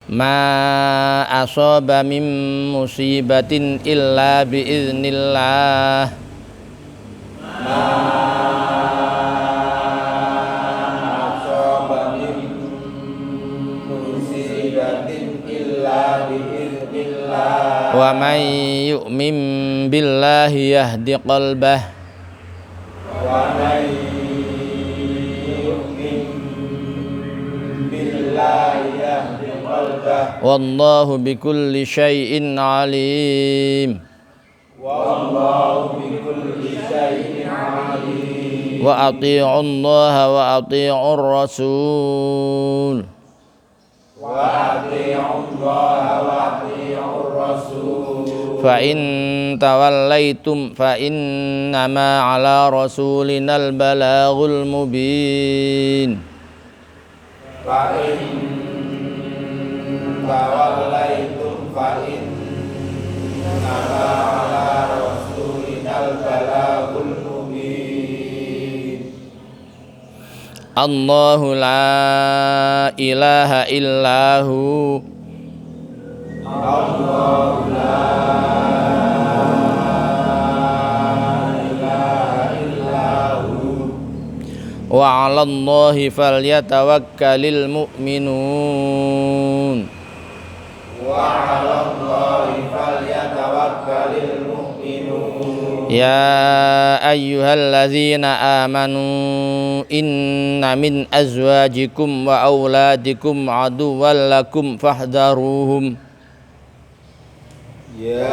Ma asaba min musibatin illa biiznillah. Wa man yu'min billahi yahdi qalbah. Wa man yu'min billahi yahdi qalbah. Wallahu bikulli syai'in alim. Wallahu bikulli syai'in alim. Wa ati'u Allah wa ati'ur rasul. Wa ati'u Allah wa ati'ur rasul. Fa in tawallaitum fa innama ala rasulinal balaghul mubin. Fa in tawallaitum fa innama ala rasulinal balaghul mubin. Allahu la ilaha illahu. Allahu la Wa 'alallahi falyatawakkalul mu'minun. Wa 'alallahi falyatawakkalul mu'minun. Ya ayyuhalladzina amanu inna min azwajikum wa auladikum aduwwan lakum fahdharuhum. Ya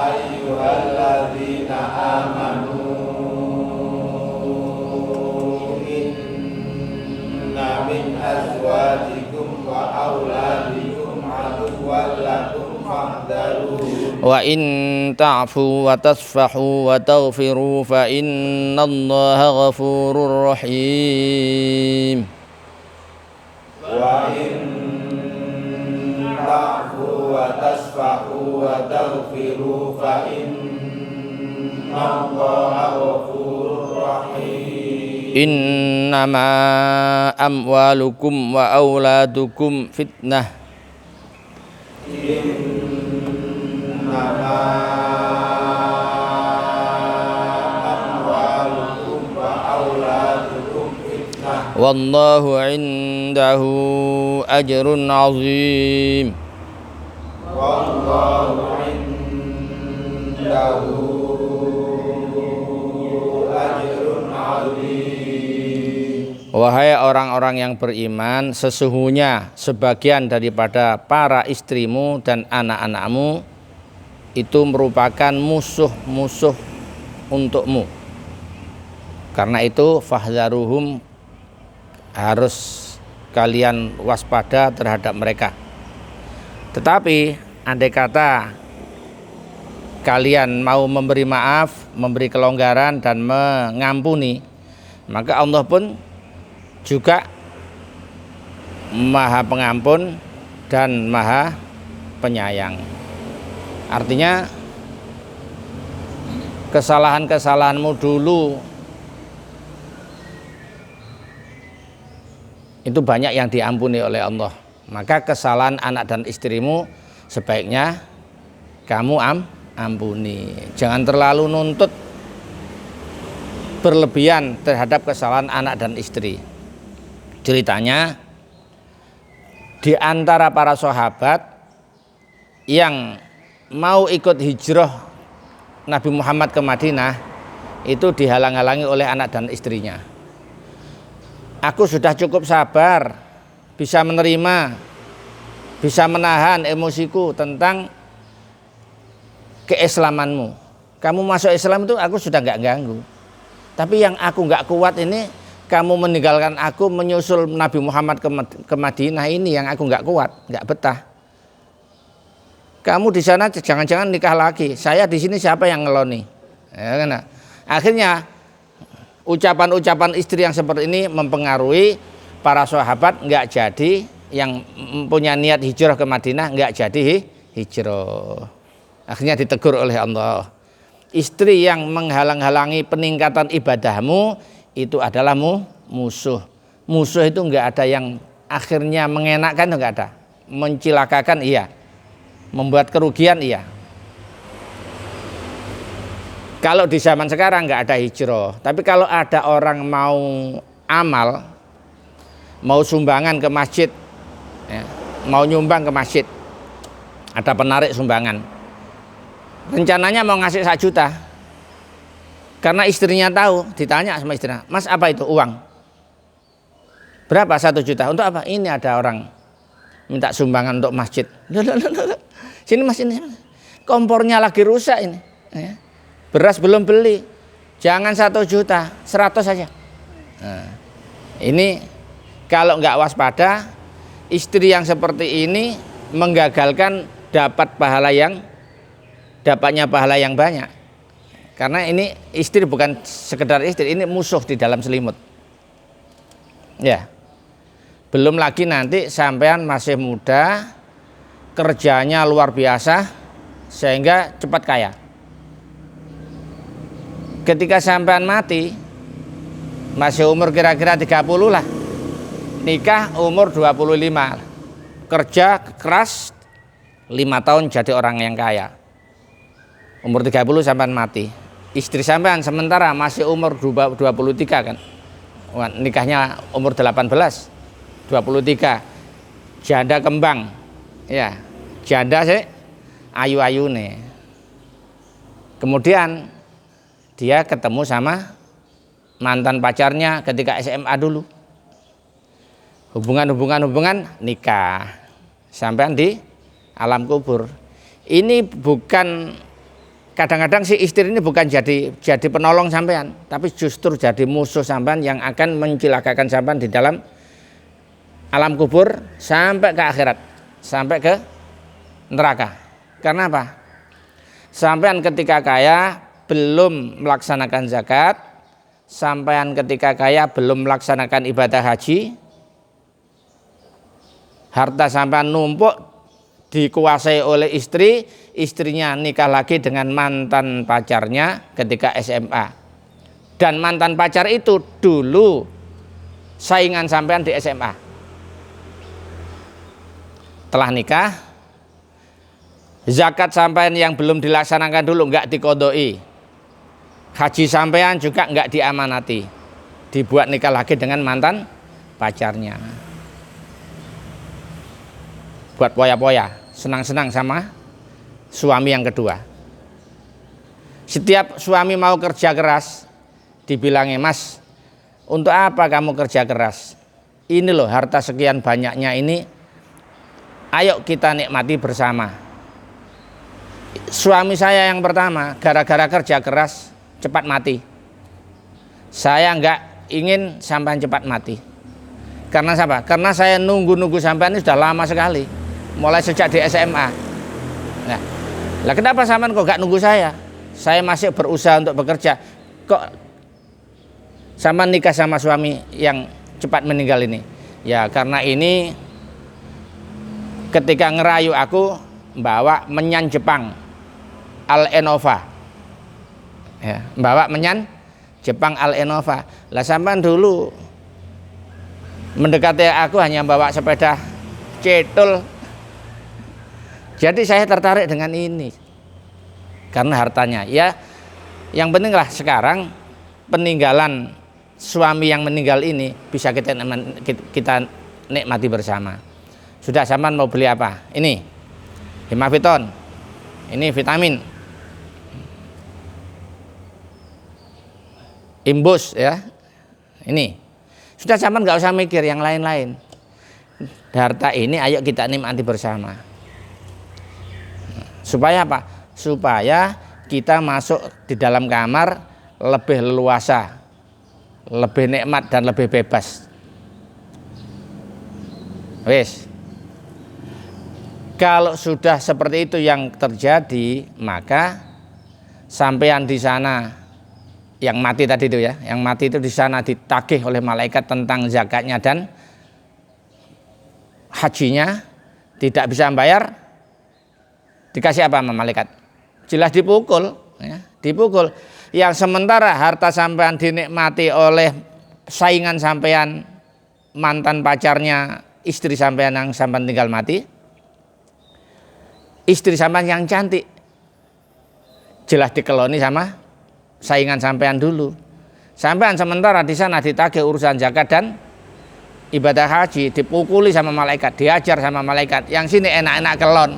ayyuhalladzina amanu inna min azwajikum wa auladikum aduwwan lakum fahdharuhum. Wa in ta'fu wa tasfahu wa taghfiru fa innallaha ghafurur rahim. Wa in ta'fu wa tasfahu wa taghfiru fa innallaha ghafurur rahim. Innama amwalukum wa auladukum fitnah. Innama amwalukum wa auladukum fitnah. Wallahu indahu ajrun azim. Wallahu indahu ajrun azim. Wahai orang-orang yang beriman, sesungguhnya sebagian daripada para istrimu dan anak-anakmu itu merupakan musuh-musuh untukmu. Karena itu fahdharuhum, harus kalian waspada terhadap mereka. Tetapi andai kata kalian mau memberi maaf, memberi kelonggaran dan mengampuni, maka Allah pun juga Maha Pengampun dan Maha Penyayang. Artinya kesalahan-kesalahanmu dulu itu banyak yang diampuni oleh Allah. Maka kesalahan anak dan istrimu sebaiknya kamu ampuni. Jangan terlalu nuntut berlebihan terhadap kesalahan anak dan istri. Ceritanya di antara para sahabat yang mau ikut hijrah Nabi Muhammad ke Madinah itu dihalang-halangi oleh anak dan istrinya. Aku sudah cukup sabar, bisa menerima, bisa menahan emosiku tentang keislamanmu. Kamu masuk Islam itu aku sudah nggak ganggu. Tapi yang aku nggak kuat ini, kamu meninggalkan aku menyusul Nabi Muhammad ke Madinah, ini yang aku nggak kuat, nggak betah. Kamu di sana jangan-jangan nikah lagi. Saya di sini siapa yang ngeloni? Ya, kan? Akhirnya ucapan-ucapan istri yang seperti ini mempengaruhi para sahabat nggak jadi, yang punya niat hijrah ke Madinah nggak jadi hijrah. Akhirnya ditegur oleh Allah. Istri yang menghalang-halangi peningkatan ibadahmu itu adalah musuh. Musuh itu enggak ada yang akhirnya mengenakkan, itu enggak ada. Mencilakakan iya, membuat kerugian iya. Kalau di zaman sekarang enggak ada hijrah, tapi kalau ada orang mau amal, mau sumbangan ke masjid, ya, mau nyumbang ke masjid, ada penarik sumbangan, rencananya mau ngasih 1 juta, karena istrinya tahu, ditanya sama istrinya, Mas apa itu uang? Berapa 1 juta? Untuk apa? Ini ada orang minta sumbangan untuk masjid. Sini Mas, ini kompornya lagi rusak ini, ya. Beras belum beli, jangan 1 juta, 100 saja. Nah, ini kalau nggak waspada, istri yang seperti ini menggagalkan dapatnya pahala yang banyak. Karena ini istri bukan sekedar istri, ini musuh di dalam selimut. Ya. Belum lagi nanti sampean masih muda, kerjanya luar biasa sehingga cepat kaya. Ketika sampean mati, masih umur kira-kira 30 lah, nikah umur 25, kerja keras 5 tahun jadi orang yang kaya, umur 30 sampean mati. Istri sampean sementara masih umur 23 kan, nikahnya umur 18, 23, janda kembang, ya, janda sih ayu-ayu nih. Kemudian dia ketemu sama mantan pacarnya ketika SMA dulu, hubungan nikah, sampean di alam kubur. Ini bukan, kadang-kadang si istri ini bukan jadi penolong sampean, tapi justru jadi musuh sampean yang akan mencilakakan sampean di dalam alam kubur sampai ke akhirat, sampai ke neraka. Karena apa? Sampean ketika kaya belum melaksanakan zakat, sampean ketika kaya belum melaksanakan ibadah haji, harta sampean numpuk dikuasai oleh istri, istrinya nikah lagi dengan mantan pacarnya ketika SMA. Dan mantan pacar itu dulu saingan sampean di SMA. Telah nikah, zakat sampean yang belum dilaksanakan dulu enggak dikodoi, haji sampean juga enggak diamanati, dibuat nikah lagi dengan mantan pacarnya. Buat poya-poya, senang-senang sama suami yang kedua. Setiap suami mau kerja keras, dibilangin, Mas, untuk apa kamu kerja keras? Ini loh harta sekian banyaknya ini, ayo kita nikmati bersama. Suami saya yang pertama gara-gara kerja keras cepat mati. Saya enggak ingin sampean cepat mati. Karena apa? Karena saya nunggu sampean ini sudah lama sekali, mulai sejak di SMA. Nah, lah kenapa sampean kok enggak nunggu saya? Saya masih berusaha untuk bekerja. Kok sampean nikah sama suami yang cepat meninggal ini? Ya karena ini ketika ngerayu aku bawa menyan Jepang Al Enova, ya, bawa menyan Jepang Al Enova. Lah sampean dulu mendekati aku hanya bawa sepeda cetul. Jadi saya tertarik dengan ini karena hartanya. Ya, yang penting lah sekarang peninggalan suami yang meninggal ini bisa kita nikmati bersama. Sudah, sampean mau beli apa? Ini Hemaviton, ini vitamin, Imbus, ya, ini. Sudah, sampean nggak usah mikir yang lain-lain. Harta ini ayo kita nikmati bersama. Supaya apa? Supaya kita masuk di dalam kamar lebih leluasa, lebih nikmat dan lebih bebas. Wes. Kalau sudah seperti itu yang terjadi, maka sampean di sana yang mati tadi itu, ya, yang mati itu di sana ditagih oleh malaikat tentang zakatnya dan hajinya, tidak bisa membayar, dikasih apa sama malaikat? Jelas dipukul, ya, dipukul. Yang sementara harta sampean dinikmati oleh saingan sampean mantan pacarnya istri sampean yang sampean tinggal mati, istri sampean yang cantik jelas dikeloni sama saingan sampean dulu. Sampean sementara di sana ditagih urusan zakat dan ibadah haji, dipukuli sama malaikat, diajar sama malaikat. Yang sini enak-enak kelon.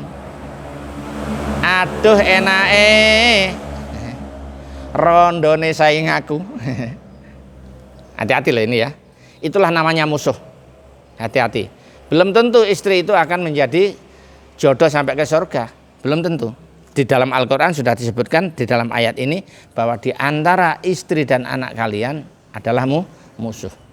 Aduh enake rondone saing aku. Hati-hati loh ini ya. Itulah namanya musuh. Hati-hati. Belum tentu istri itu akan menjadi jodoh sampai ke surga. Belum tentu. Di dalam Al-Quran sudah disebutkan di dalam ayat ini bahwa di antara istri dan anak kalian adalah musuh.